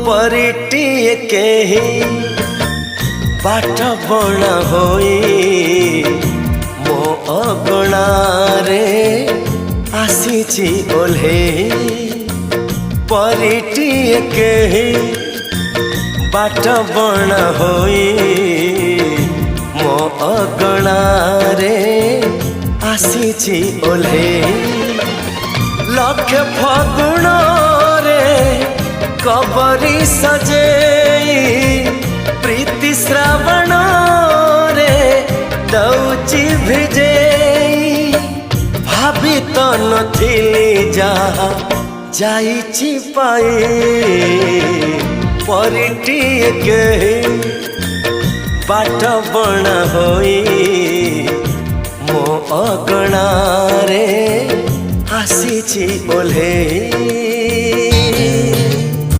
परिटिए केही बाट बणा होई मो अगणा रे आसीची ओल्हे परिटिए केही बाट बणा होई मो अगणा रे आसीची ओल्हे लक्ष फगुण रे कबरी सजे प्रीति श्रावण रे दौची भिजे भाभी तो नथिली जहा जाइची पाई परिटिए केही बाट बणा होई मो अगणा रे आसीची ओल्हे।